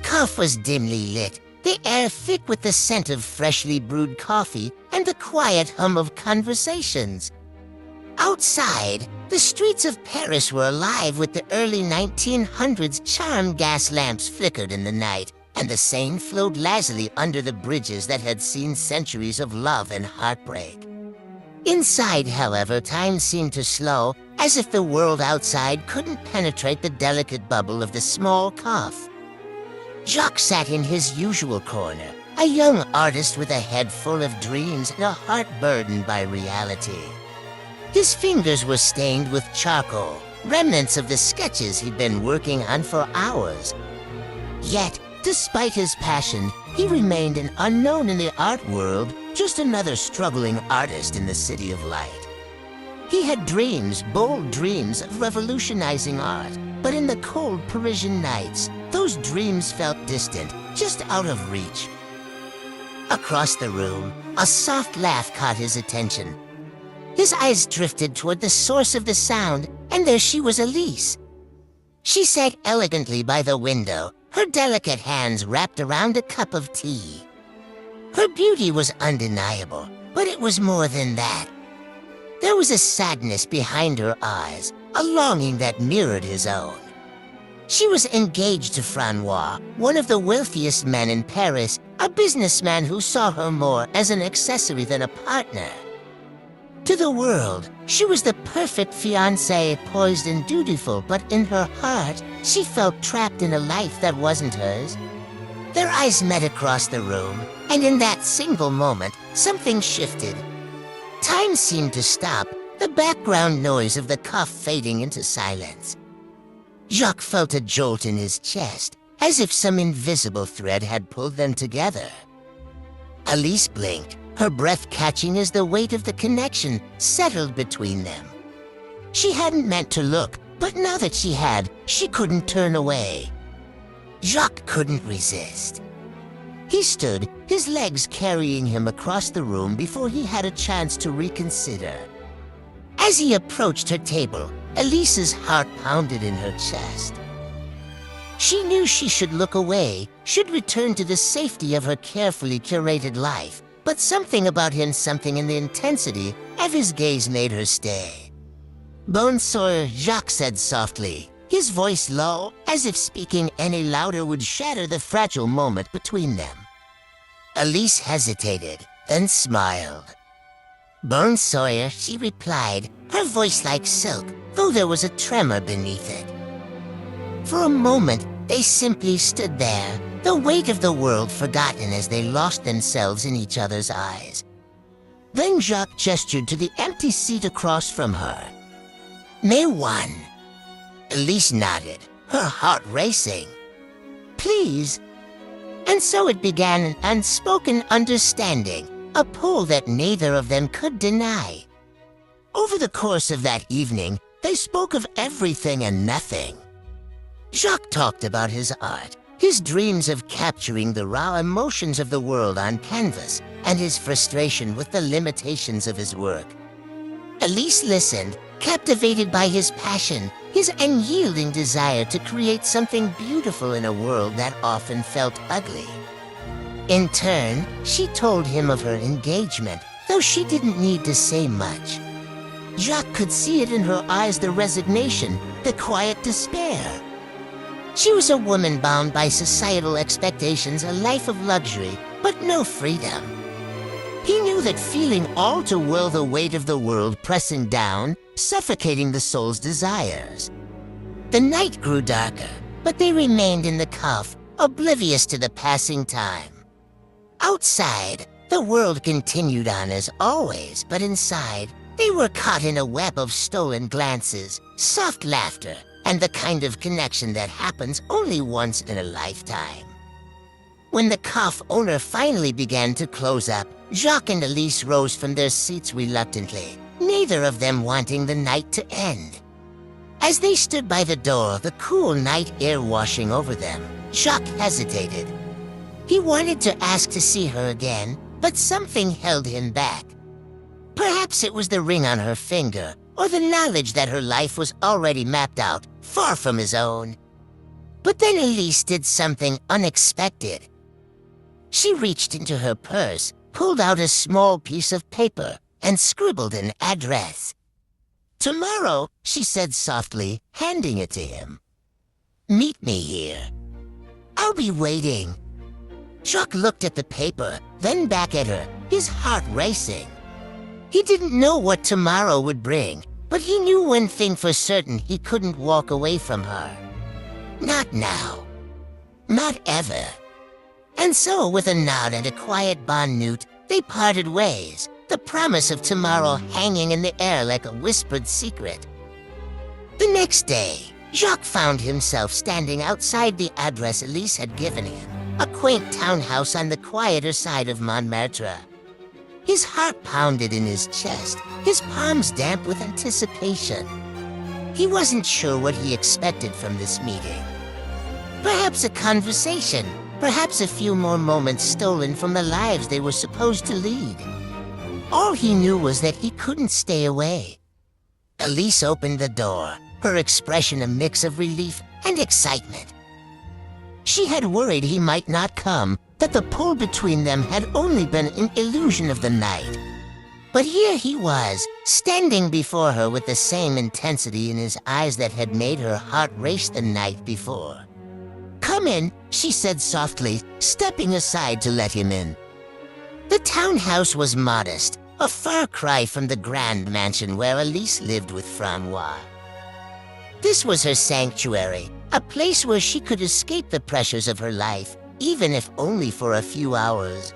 cafe was dimly lit, the air thick with the scent of freshly brewed coffee and the quiet hum of conversations. Outside, the streets of Paris were alive with the early 1900s charm gas lamps flickered in the night, and the Seine flowed lazily under the bridges that had seen centuries of love and heartbreak. Inside, however, time seemed to slow, as if the world outside couldn't penetrate the delicate bubble of the small cafe. Jacques sat in his usual corner, a young artist with a head full of dreams and a heart burdened by reality. His fingers were stained with charcoal, remnants of the sketches he'd been working on for hours. Yet, despite his passion, he remained an unknown in the art world, just another struggling artist in the city of light. He had dreams, bold dreams of revolutionizing art, but in the cold Parisian nights, those dreams felt distant, just out of reach. Across the room, a soft laugh caught his attention. His eyes drifted toward the source of the sound, and there she was, Elise. She sat elegantly by the window, her delicate hands wrapped around a cup of tea. Her beauty was undeniable, but it was more than that. There was a sadness behind her eyes, a longing that mirrored his own. She was engaged to Francois, one of the wealthiest men in Paris, a businessman who saw her more as an accessory than a partner. To the world, she was the perfect fiancée, poised and dutiful, but in her heart, she felt trapped in a life that wasn't hers. Their eyes met across the room, and in that single moment, something shifted. Time seemed to stop, the background noise of the cafe fading into silence. Jacques felt a jolt in his chest, as if some invisible thread had pulled them together. Elise blinked, her breath catching as the weight of the connection settled between them. She hadn't meant to look, but now that she had, she couldn't turn away. Jacques couldn't resist. He stood, his legs carrying him across the room before he had a chance to reconsider. As he approached her table, Elise's heart pounded in her chest. She knew she should look away, should return to the safety of her carefully curated life, but something about him, something in the intensity of his gaze made her stay. "Bonsoir," Jacques said softly, his voice low, as if speaking any louder would shatter the fragile moment between them. Elise hesitated, then smiled. "Bonsoir," she replied, her voice like silk, though there was a tremor beneath it. For a moment, they simply stood there, the weight of the world forgotten as they lost themselves in each other's eyes. Then Jacques gestured to the empty seat across from her. "Mais one." Elise nodded, her heart racing. "Please." And so it began, an unspoken understanding, a pull that neither of them could deny. Over the course of that evening, they spoke of everything and nothing. Jacques talked about his art, his dreams of capturing the raw emotions of the world on canvas, and his frustration with the limitations of his work. Elise listened, captivated by his passion, his unyielding desire to create something beautiful in a world that often felt ugly. In turn, she told him of her engagement, though she didn't need to say much. Jacques could see it in her eyes, the resignation, the quiet despair. She was a woman bound by societal expectations, a life of luxury, but no freedom. He knew that feeling all too well, the weight of the world pressing down, suffocating the soul's desires. The night grew darker, but they remained in the cafe, oblivious to the passing time. Outside, the world continued on as always, but inside, they were caught in a web of stolen glances, soft laughter, and the kind of connection that happens only once in a lifetime. When the cafe owner finally began to close up, Jacques and Elise rose from their seats reluctantly, neither of them wanting the night to end. As they stood by the door, the cool night air washing over them, Jacques hesitated. He wanted to ask to see her again, but something held him back. Perhaps it was the ring on her finger, or the knowledge that her life was already mapped out, far from his own. But then Elise did something unexpected. She reached into her purse, pulled out a small piece of paper, and scribbled an address. "Tomorrow," she said softly, handing it to him. "Meet me here. I'll be waiting." Jacques looked at the paper, then back at her, his heart racing. He didn't know what tomorrow would bring, but he knew one thing for certain: he couldn't walk away from her. Not now. Not ever. And so, with a nod and a quiet bon nuit, they parted ways, the promise of tomorrow hanging in the air like a whispered secret. The next day, Jacques found himself standing outside the address Elise had given him, a quaint townhouse on the quieter side of Montmartre. His heart pounded in his chest, his palms damp with anticipation. He wasn't sure what he expected from this meeting. Perhaps a conversation, perhaps a few more moments stolen from the lives they were supposed to lead. All he knew was that he couldn't stay away. Elise opened the door, her expression a mix of relief and excitement. She had worried he might not come, that the pull between them had only been an illusion of the night. But here he was, standing before her with the same intensity in his eyes that had made her heart race the night before. "Come in," she said softly, stepping aside to let him in. The townhouse was modest, a far cry from the grand mansion where Elise lived with Francois. This was her sanctuary, a place where she could escape the pressures of her life, even if only for a few hours.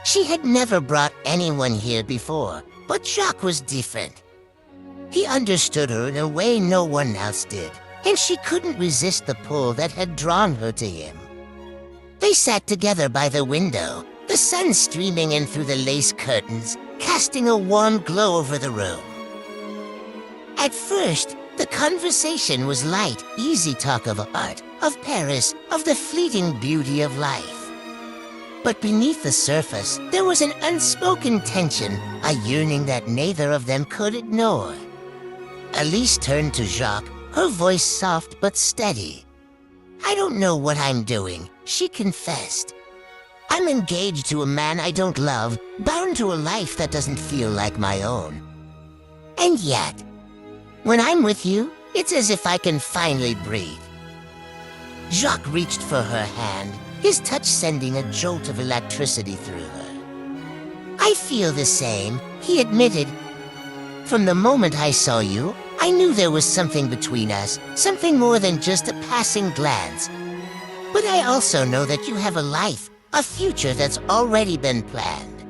She had never brought anyone here before, but Jacques was different. He understood her in a way no one else did, and she couldn't resist the pull that had drawn her to him. They sat together by the window, the sun streaming in through the lace curtains, casting a warm glow over the room. At first, the conversation was light, easy talk of art, of Paris, of the fleeting beauty of life. But beneath the surface, there was an unspoken tension, a yearning that neither of them could ignore. Elise turned to Jacques, her voice soft but steady. "I don't know what I'm doing," she confessed. "I'm engaged to a man I don't love, bound to a life that doesn't feel like my own. And yet, when I'm with you, it's as if I can finally breathe." Jacques reached for her hand, his touch sending a jolt of electricity through her. "I feel the same," he admitted. "From the moment I saw you, I knew there was something between us, something more than just a passing glance. But I also know that you have a life, a future that's already been planned."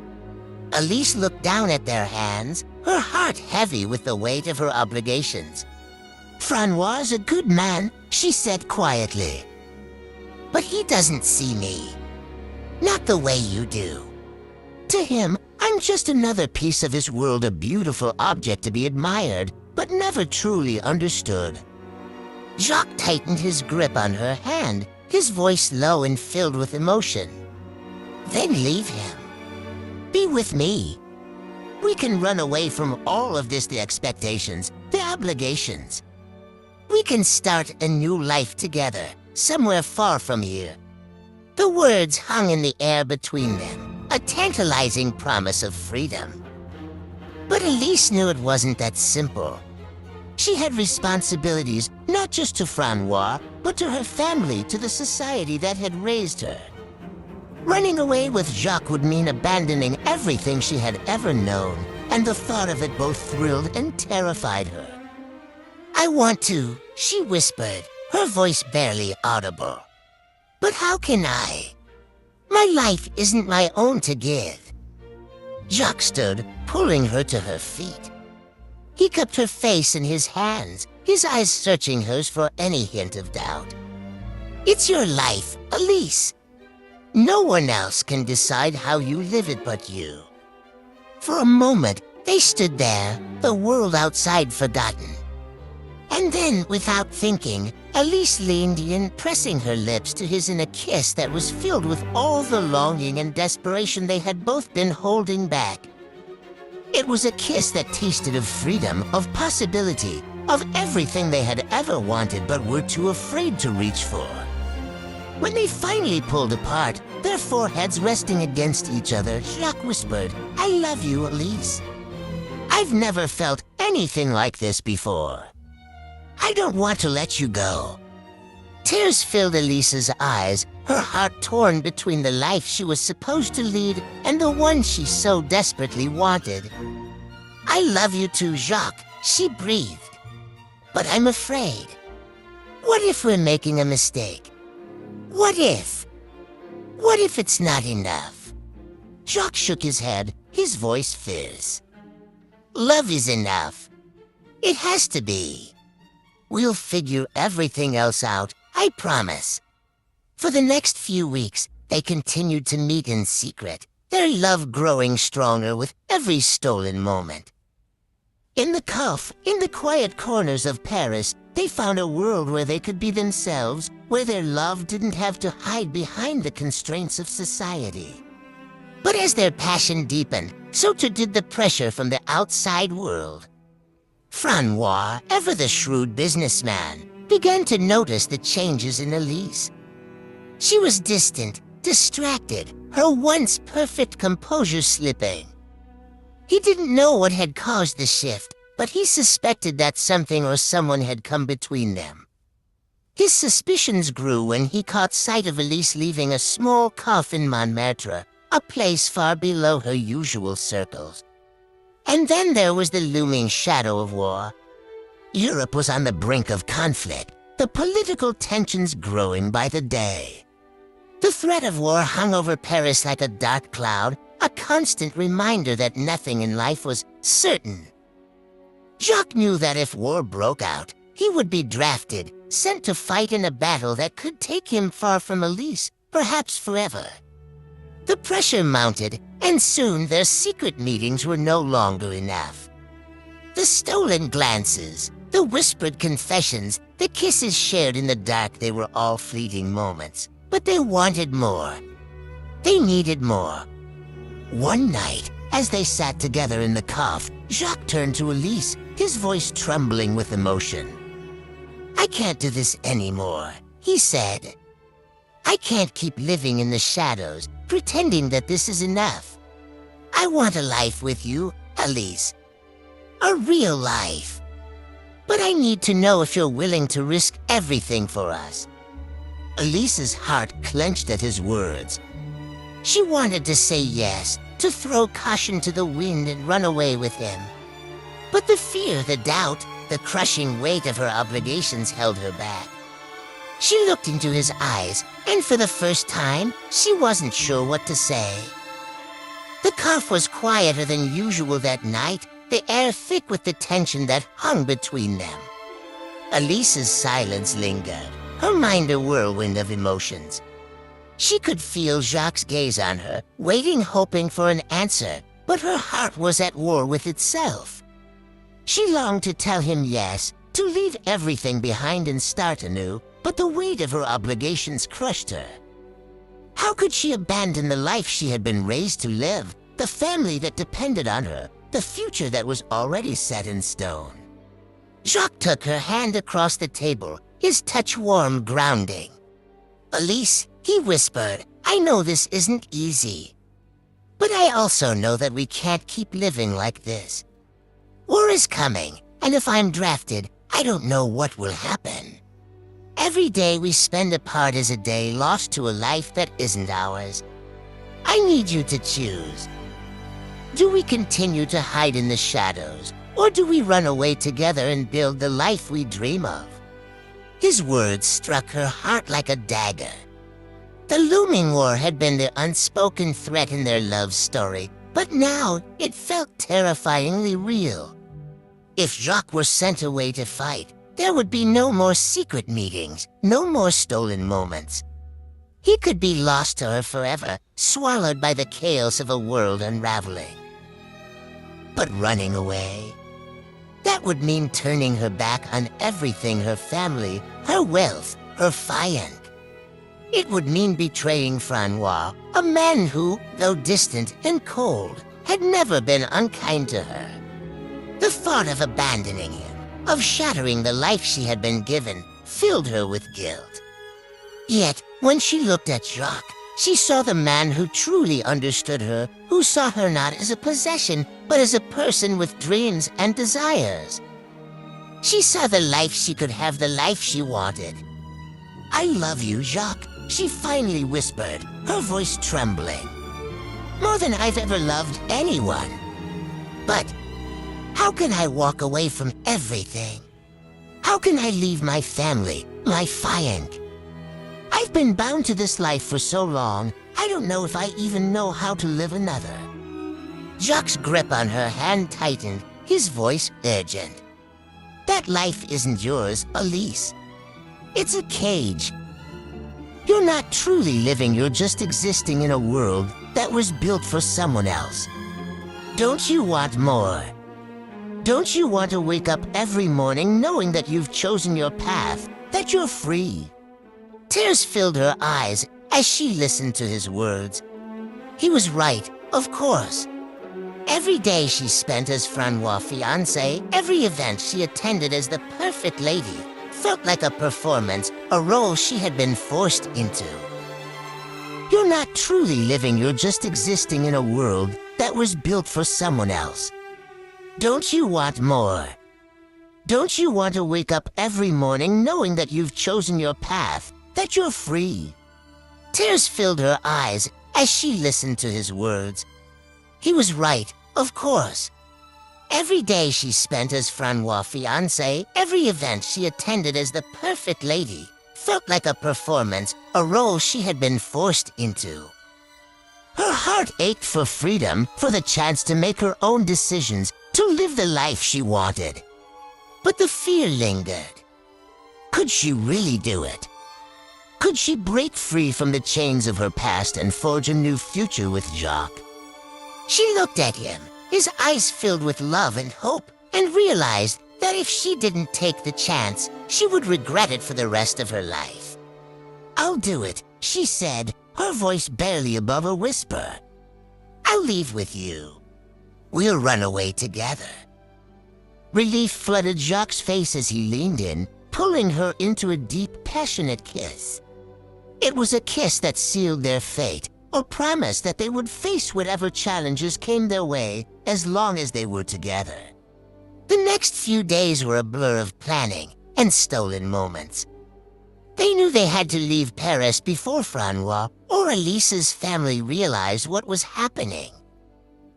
Elise looked down at their hands, her heart heavy with the weight of her obligations. "Francois is a good man," she said quietly. "But he doesn't see me. Not the way you do. To him, I'm just another piece of his world, a beautiful object to be admired, but never truly understood." Jacques tightened his grip on her hand, his voice low and filled with emotion. "Then leave him. Be with me. We can run away from all of this, the expectations, the obligations. We can start a new life together, somewhere far from here." The words hung in the air between them, a tantalizing promise of freedom. But Elise knew it wasn't that simple. She had responsibilities, not just to Francois, but to her family, to the society that had raised her. Running away with Jacques would mean abandoning everything she had ever known, and the thought of it both thrilled and terrified her. "I want to," she whispered, her voice barely audible. "But how can I? My life isn't my own to give." Jacques stood, pulling her to her feet. He cupped her face in his hands, his eyes searching hers for any hint of doubt. "It's your life, Elise. No one else can decide how you live it but you." For a moment, they stood there, the world outside forgotten. And then, without thinking, Elise leaned in, pressing her lips to his in a kiss that was filled with all the longing and desperation they had both been holding back. It was a kiss that tasted of freedom, of possibility, of everything they had ever wanted but were too afraid to reach for. When they finally pulled apart, their foreheads resting against each other, Jacques whispered, "I love you, Elise. I've never felt anything like this before. I don't want to let you go." Tears filled Elise's eyes, her heart torn between the life she was supposed to lead and the one she so desperately wanted. "I love you too, Jacques," she breathed. "But I'm afraid. What if we're making a mistake? What if? What if it's not enough?" Jacques shook his head, his voice fierce. "Love is enough. It has to be. We'll figure everything else out, I promise." For the next few weeks, they continued to meet in secret, their love growing stronger with every stolen moment. In the quiet corners of Paris, they found a world where they could be themselves, where their love didn't have to hide behind the constraints of society. But as their passion deepened, so too did the pressure from the outside world. Francois, ever the shrewd businessman, began to notice the changes in Elise. She was distant, distracted, her once perfect composure slipping. He didn't know what had caused the shift, but he suspected that something or someone had come between them. His suspicions grew when he caught sight of Elise leaving a small cafe in Montmartre, a place far below her usual circles. And then there was the looming shadow of war. Europe was on the brink of conflict, the political tensions growing by the day. The threat of war hung over Paris like a dark cloud, a constant reminder that nothing in life was certain. Jacques knew that if war broke out, he would be drafted, sent to fight in a battle that could take him far from Elise, perhaps forever. The pressure mounted, and soon their secret meetings were no longer enough. The stolen glances, the whispered confessions, the kisses shared in the dark, they were all fleeting moments. But they wanted more. They needed more. One night, as they sat together in the cafe, Jacques turned to Elise, his voice trembling with emotion. "I can't do this anymore," he said. "I can't keep living in the shadows, pretending that this is enough. I want a life with you, Elise. A real life. But I need to know if you're willing to risk everything for us." Elise's heart clenched at his words. She wanted to say yes, to throw caution to the wind and run away with him. But the fear, the doubt, the crushing weight of her obligations held her back. She looked into his eyes, and for the first time, she wasn't sure what to say. The cafe was quieter than usual that night, the air thick with the tension that hung between them. Elise's silence lingered, her mind a whirlwind of emotions. She could feel Jacques' gaze on her, waiting, hoping for an answer, but her heart was at war with itself. She longed to tell him yes, to leave everything behind and start anew, but the weight of her obligations crushed her. How could she abandon the life she had been raised to live, the family that depended on her, the future that was already set in stone? Jacques took her hand across the table, his touch warm, grounding. "Elise," he whispered, "I know this isn't easy. But I also know that we can't keep living like this. War is coming, and if I'm drafted, I don't know what will happen. Every day we spend apart is a day lost to a life that isn't ours. I need you to choose. Do we continue to hide in the shadows, or do we run away together and build the life we dream of?" His words struck her heart like a dagger. The looming war had been the unspoken threat in their love story, but now it felt terrifyingly real. If Jacques were sent away to fight, there would be no more secret meetings, no more stolen moments. He could be lost to her forever, swallowed by the chaos of a world unraveling. But running away? That would mean turning her back on everything, her family, her wealth, her fiant. It would mean betraying Francois, a man who, though distant and cold, had never been unkind to her. The thought of abandoning him, of shattering the life she had been given filled her with guilt. Yet, when she looked at Jacques, she saw the man who truly understood her, who saw her not as a possession, but as a person with dreams and desires. She saw the life she could have, the life she wanted. "I love you, Jacques," she finally whispered, her voice trembling. "More than I've ever loved anyone. But how can I walk away from everything? How can I leave my family, my fiancé? I've been bound to this life for so long, I don't know if I even know how to live another." Jacques' grip on her hand tightened, his voice urgent. "That life isn't yours, Elise. It's a cage. You're not truly living, you're just existing in a world that was built for someone else. Don't you want more? Don't you want to wake up every morning knowing that you've chosen your path, that you're free?" Tears filled her eyes as she listened to his words. He was right, of course. Every day she spent as Francois' fiancée, every event she attended as the perfect lady, felt like a performance, a role she had been forced into. You're not truly living, you're just existing in a world that was built for someone else. Don't you want more? Don't you want to wake up every morning knowing that you've chosen your path, that you're free? Tears filled her eyes as she listened to his words. He was right, of course. Every day she spent as Francois' fiancée, every event she attended as the perfect lady, felt like a performance, a role she had been forced into. Her heart ached for freedom, for the chance to make her own decisions, to live the life she wanted. But the fear lingered. Could she really do it? Could she break free from the chains of her past and forge a new future with Jacques? She looked at him, his eyes filled with love and hope, and realized that if she didn't take the chance, she would regret it for the rest of her life. "I'll do it," she said, her voice barely above a whisper. "I'll leave with you. We'll run away together." Relief flooded Jacques' face as he leaned in, pulling her into a deep, passionate kiss. It was a kiss that sealed their fate, or promised that they would face whatever challenges came their way as long as they were together. The next few days were a blur of planning and stolen moments. They knew they had to leave Paris before Francois or Elise's family realized what was happening.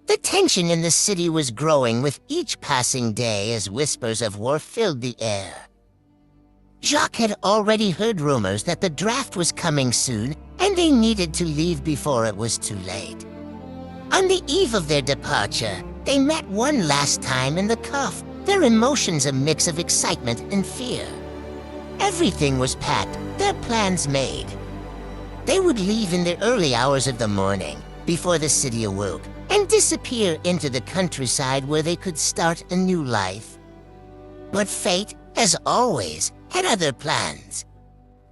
The tension in the city was growing with each passing day as whispers of war filled the air. Jacques had already heard rumors that the draft was coming soon and they needed to leave before it was too late. On the eve of their departure, they met one last time in the café, their emotions a mix of excitement and fear. Everything was packed, their plans made. They would leave in the early hours of the morning, before the city awoke, and disappear into the countryside where they could start a new life. But fate, as always, had other plans.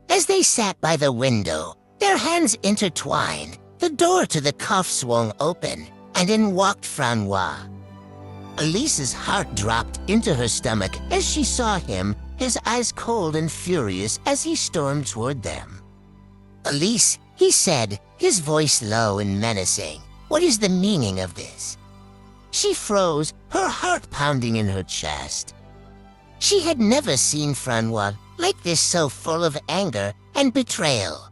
As they sat by the window, their hands intertwined, the door to the café swung open, and in walked Francois. Elise's heart dropped into her stomach as she saw him, his eyes cold and furious as he stormed toward them. "Elise," he said, his voice low and menacing, "what is the meaning of this?" She froze, her heart pounding in her chest. She had never seen Francois like this, so full of anger and betrayal.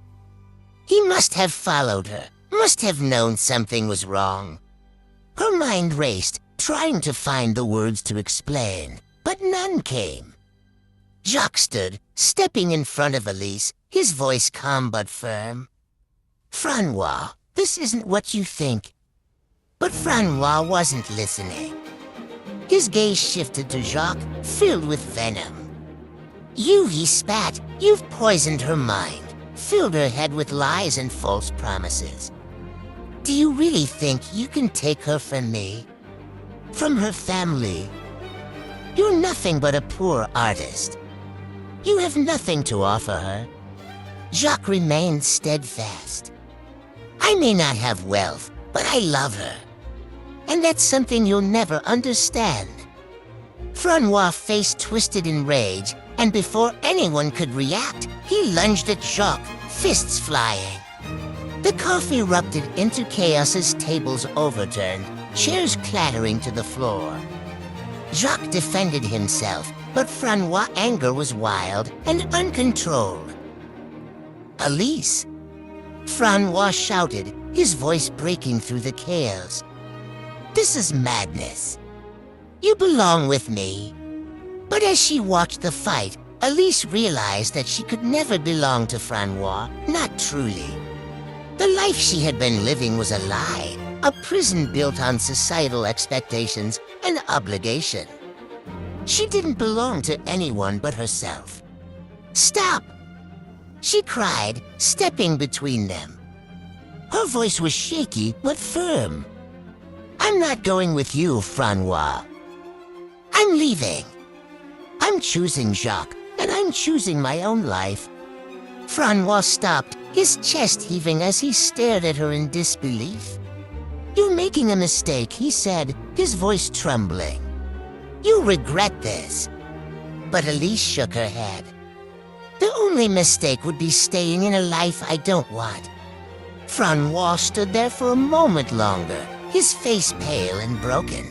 He must have followed her, must have known something was wrong. Her mind raced, trying to find the words to explain, but none came. Jacques stood, stepping in front of Elise, his voice calm but firm. "Francois, this isn't what you think." But Francois wasn't listening. His gaze shifted to Jacques, filled with venom. "You," he spat, "you've poisoned her mind, filled her head with lies and false promises. Do you really think you can take her from me? From her family? You're nothing but a poor artist. You have nothing to offer her." Jacques remained steadfast. "I may not have wealth, but I love her. And that's something you'll never understand. Francois' face twisted in rage, and before anyone could react, he lunged at Jacques, fists flying. The coffee erupted into chaos as tables overturned, chairs clattering to the floor. Jacques defended himself, but Francois' anger was wild and uncontrolled. "Elise!" Francois shouted, his voice breaking through the chaos. "This is madness. You belong with me." But as she watched the fight, Elise realized that she could never belong to Francois, not truly. The life she had been living was a lie, a prison built on societal expectations and obligation. She didn't belong to anyone but herself. "Stop!" she cried, stepping between them. Her voice was shaky but firm. "I'm not going with you, Francois. I'm leaving. I'm choosing Jacques, and I'm choosing my own life." Francois stopped, his chest heaving as he stared at her in disbelief. "You're making a mistake," he said, his voice trembling. "You regret this." But Elise shook her head. "The only mistake would be staying in a life I don't want." Francois stood there for a moment longer, his face pale and broken.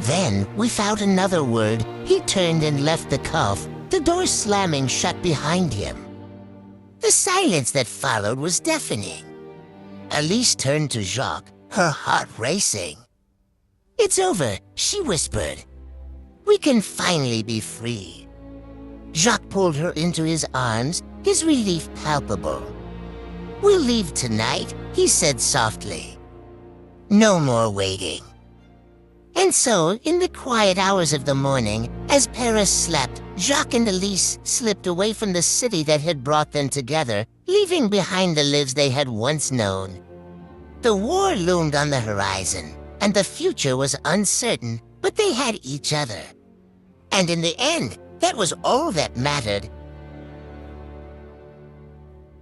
Then, without another word, he turned and left the caf, the door slamming shut behind him. The silence that followed was deafening. Elise turned to Jacques, her heart racing. "It's over," she whispered. "We can finally be free." Jacques pulled her into his arms, his relief palpable. "We'll leave tonight," he said softly. "No more waiting." And so, in the quiet hours of the morning, as Paris slept, Jacques and Elise slipped away from the city that had brought them together, leaving behind the lives they had once known. The war loomed on the horizon, and the future was uncertain, but they had each other. And in the end, that was all that mattered,